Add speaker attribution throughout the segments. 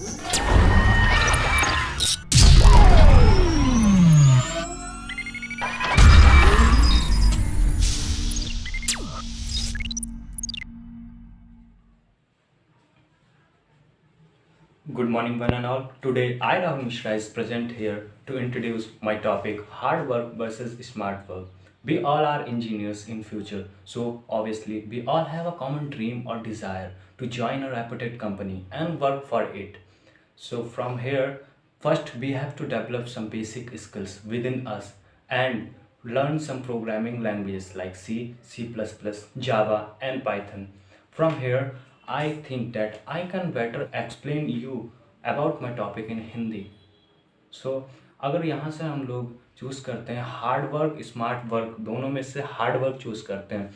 Speaker 1: Good morning, one and all. Today, I, Rahul Mishra, is present here to introduce my topic: hard work versus smart work. We all are engineers in future, so obviously, we all have a common dream or desire to join a reputed company and work for it. So from here, first we have to develop some basic skills within us and learn some programming languages like C, C++, Java and Python. From here, I think that I can better explain you about my topic in Hindi. सो अगर यहाँ से हम लोग choose करते हैं hard work smart work, दोनों में से हार्ड वर्क चूज़ करते हैं,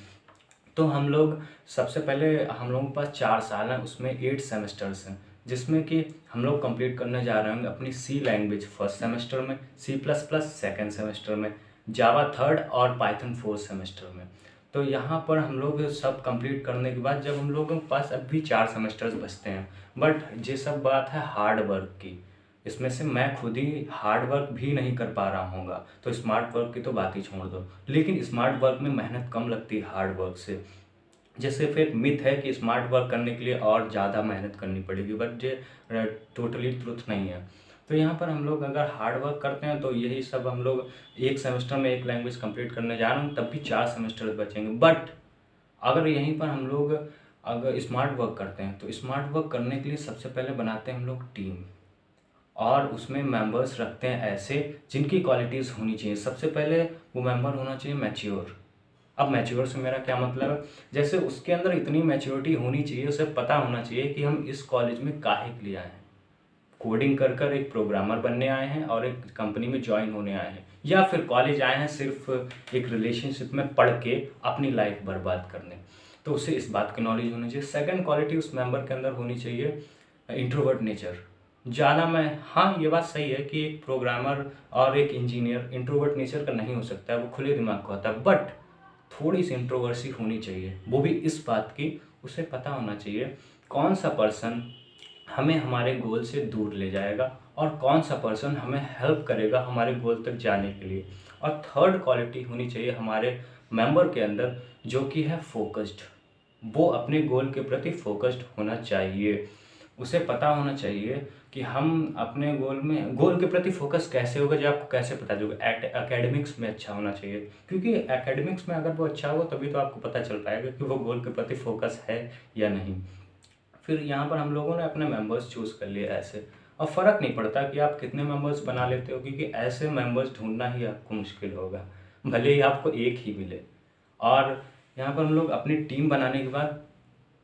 Speaker 1: तो हम लोग सबसे पहले हम लोगों के पास 4 साल हैं, उसमें 8 सेमेस्टर्स हैं, जिसमें कि हम लोग कंप्लीट करने जा रहे हैं अपनी सी लैंग्वेज फर्स्ट सेमेस्टर में, C++ सेकेंड सेमेस्टर में, जावा थर्ड और पाइथन फोर्थ सेमेस्टर में। तो यहाँ पर हम लोग सब कंप्लीट करने के बाद जब हम लोगों के पास अभी 4 सेमेस्टर्स बचते हैं, बट ये सब बात है हार्ड वर्क की, इसमें से मैं खुद ही हार्ड वर्क भी नहीं कर पा रहा हूँगा, तो स्मार्ट वर्क की तो बात ही छोड़ दो। लेकिन स्मार्ट वर्क में मेहनत कम लगती है हार्ड वर्क से। जैसे फिर एक मिथ है कि स्मार्ट वर्क करने के लिए और ज़्यादा मेहनत करनी पड़ेगी, बट ये टोटली ट्रुथ नहीं है। तो यहाँ पर हम लोग अगर हार्ड वर्क करते हैं तो यही सब हम लोग एक सेमेस्टर में एक लैंग्वेज कंप्लीट करने जा रहे हैं, तब भी 4 सेमेस्टर बचेंगे। बट अगर यहीं पर हम लोग अगर स्मार्ट वर्क करते हैं तो स्मार्ट वर्क करने के लिए सबसे पहले बनाते हैं हम लोग टीम, और उसमें मेंबर्स रखते हैं ऐसे जिनकी क्वालिटीज़ होनी चाहिए। सबसे पहले वो मेंबर होना चाहिए मैच्योर। अब मैच्योर से मेरा क्या मतलब है, जैसे उसके अंदर इतनी मैच्योरिटी होनी चाहिए, उसे पता होना चाहिए कि हम इस कॉलेज में काहे के लिए आए हैं, कोडिंग कर कर एक प्रोग्रामर बनने आए हैं और एक कंपनी में ज्वाइन होने आए हैं, या फिर कॉलेज आए हैं सिर्फ एक रिलेशनशिप में पढ़ के अपनी लाइफ बर्बाद करने। तो उसे इस बात की नॉलेज होनी चाहिए। सेकंड क्वालिटी उस मेंबर के अंदर होनी चाहिए इंट्रोवर्ट नेचर। ज़्यादा मैं, हाँ ये बात सही है कि एक प्रोग्रामर और एक इंजीनियर इंट्रोवर्ट नेचर का नहीं हो सकता है, वो खुले दिमाग का होता है, बट थोड़ी सी इंट्रोवर्सी होनी चाहिए। वो भी इस बात की उसे पता होना चाहिए कौन सा पर्सन हमें हमारे गोल से दूर ले जाएगा और कौन सा पर्सन हमें हेल्प करेगा हमारे गोल तक जाने के लिए। और थर्ड क्वालिटी होनी चाहिए हमारे मेंबर के अंदर, जो कि है फोकस्ड। वो अपने गोल के प्रति फोकस्ड होना चाहिए। उसे पता होना चाहिए कि हम अपने गोल के प्रति फोकस कैसे होगा, जो आपको कैसे पता चलेगा। एकेडमिक्स में अच्छा होना चाहिए, क्योंकि एकेडमिक्स में अगर वो अच्छा होगा तभी तो आपको पता चल पाएगा कि वो गोल के प्रति फोकस है या नहीं। फिर यहाँ पर हम लोगों ने अपने मेंबर्स चूज़ कर लिए ऐसे, और फ़र्क नहीं पड़ता कि आप कितने मेंबर्स बना लेते हो, क्योंकि ऐसे मेंबर्स ढूंढना ही आपको मुश्किल होगा, भले ही आपको एक ही मिले। और यहाँ पर हम लोग अपनी टीम बनाने के बाद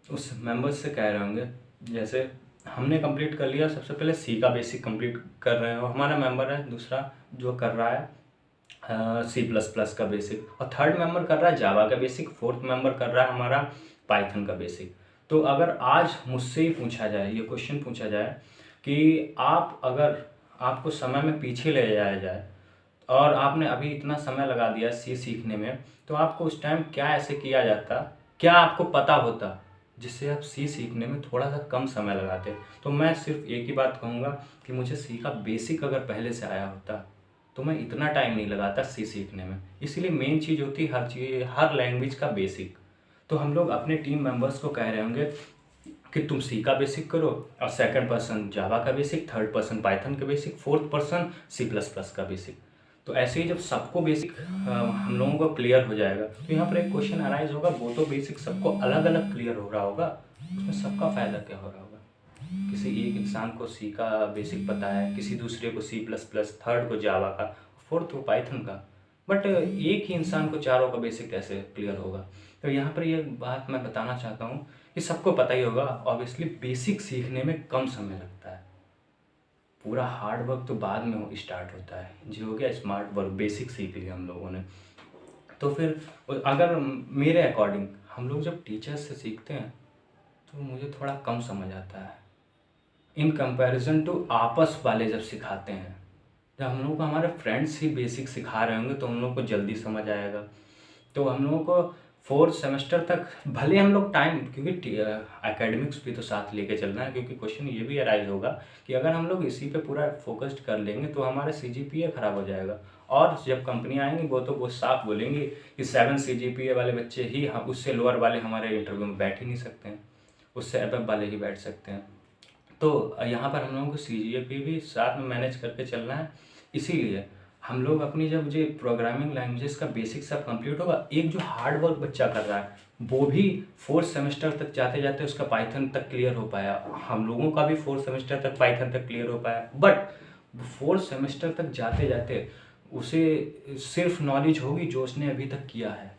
Speaker 1: उस मेंबर्स से कह रहे होंगे, जैसे हमने कंप्लीट कर लिया, सबसे पहले सी का बेसिक कंप्लीट कर रहे हो, हमारा मेंबर है दूसरा जो कर रहा है C++ का बेसिक, और थर्ड मेंबर कर रहा है जावा का बेसिक, फोर्थ मेंबर कर रहा है हमारा पाइथन का बेसिक। तो अगर आज मुझसे ही पूछा जाए, ये क्वेश्चन पूछा जाए कि आप अगर आपको समय में पीछे ले जाया जाए और आपने अभी इतना समय लगा दिया सी सीखने में, तो आपको उस टाइम क्या ऐसे किया जाता, क्या आपको पता होता जिससे आप सी सीखने में थोड़ा सा कम समय लगाते। तो मैं सिर्फ एक ही बात कहूँगा कि मुझे सी का बेसिक अगर पहले से आया होता तो मैं इतना टाइम नहीं लगाता सी सीखने में। इसीलिए मेन चीज़ होती है हर लैंग्वेज का बेसिक। तो हम लोग अपने टीम मेंबर्स को कह रहे होंगे कि तुम सी का बेसिक करो, और सेकंड पर्सन जावा का बेसिक, थर्ड पर्सन पाइथन का बेसिक, फोर्थ पर्सन C++ का बेसिक। तो ऐसे ही जब सबको बेसिक हम लोगों को क्लियर हो जाएगा, तो यहाँ पर एक क्वेश्चन अराइज होगा, वो तो बेसिक सबको अलग अलग क्लियर हो रहा होगा, उसमें सबका फ़ायदा क्या हो रहा होगा। किसी एक इंसान को सी का बेसिक पता है, किसी दूसरे को C++, थर्ड को जावा का, फोर्थ को पाइथन का, बट एक ही इंसान को चारों का बेसिक कैसे क्लियर होगा। तो यहाँ पर ये बात मैं बताना चाहता हूँ कि सबको पता ही होगा, ऑब्वियसली बेसिक सीखने में कम समय लगता है, पूरा हार्ड वर्क तो बाद में स्टार्ट होता है। जो हो गया स्मार्ट वर्क, बेसिक सीख लिया हम लोगों ने। तो फिर अगर मेरे अकॉर्डिंग हम लोग जब टीचर्स से सीखते हैं तो मुझे थोड़ा कम समझ आता है इन कंपैरिजन टू आपस वाले जब सिखाते हैं। जब हम लोग को हमारे फ्रेंड्स ही बेसिक सिखा रहे होंगे तो हम लोग को जल्दी समझ आएगा। तो हम लोगों को फोर्थ सेमेस्टर तक भले हम लोग टाइम, क्योंकि एकेडमिक्स भी तो साथ लेके चलना है, क्योंकि क्वेश्चन ये भी अराइज होगा कि अगर हम लोग इसी पे पूरा फोकस्ड कर लेंगे तो हमारा CGPA खराब हो जाएगा। और जब कंपनी आएंगी वो साफ बोलेंगी कि 7 CGPA वाले बच्चे ही, हम उससे लोअर वाले हमारे इंटरव्यू में बैठ ही नहीं सकते हैं, उससे अबव वाले ही बैठ सकते हैं। तो यहाँ पर हम लोगों को CGPA भी साथ में मैनेज करके चलना है। इसीलिए हम लोग अपनी जब जो प्रोग्रामिंग लैंग्वेजेस का बेसिक सब कंप्लीट होगा, एक जो हार्ड वर्क बच्चा कर रहा है वो भी फोर्थ सेमेस्टर तक जाते जाते उसका पाइथन तक क्लियर हो पाया, हम लोगों का भी फोर्थ सेमेस्टर तक पाइथन तक क्लियर हो पाया। बट फोर्थ सेमेस्टर तक जाते जाते उसे सिर्फ नॉलेज होगी जो उसने अभी तक किया है,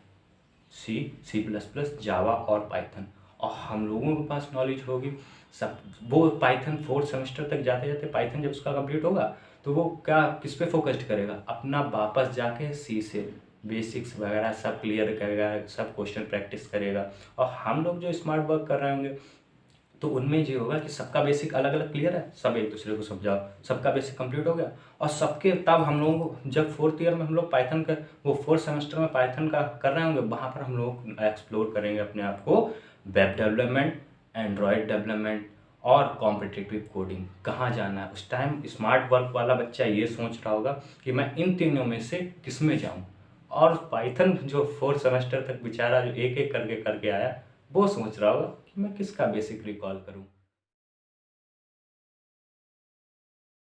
Speaker 1: C++, जावा और पाइथन। और हम लोगों के पास नॉलेज होगी सब, वो पाइथन फोर्थ सेमेस्टर तक जाते जाते पाइथन जब उसका कंप्लीट होगा तो वो क्या किस पे फोकस्ड करेगा, अपना वापस जाके सी से बेसिक्स वगैरह सब क्लियर करेगा, सब क्वेश्चन प्रैक्टिस करेगा। और हम लोग जो स्मार्ट वर्क कर रहे होंगे तो उनमें ये होगा कि सबका बेसिक अलग अलग क्लियर है, सब एक दूसरे को समझाओ, सबका बेसिक कंप्लीट हो गया। और सबके तब हम लोगों को जब फोर्थ ईयर में हम लोग पाइथन का, वो फोर्थ सेमेस्टर में पाइथन का कर रहे होंगे, वहाँ पर हम लोग एक्सप्लोर करेंगे अपने आप को वेब डेवलपमेंट, एंड्रॉयड डेवलपमेंट और कॉम्पिटिटिव कोडिंग कहाँ जाना है। उस टाइम स्मार्ट वर्क वाला बच्चा ये सोच रहा होगा कि मैं इन तीनों में से किस में जाऊँ। और पाइथन जो फोर्थ सेमेस्टर तक बेचारा जो एक एक करके आया, वो सोच रहा होगा कि मैं किसका बेसिक रिकॉल करूँ।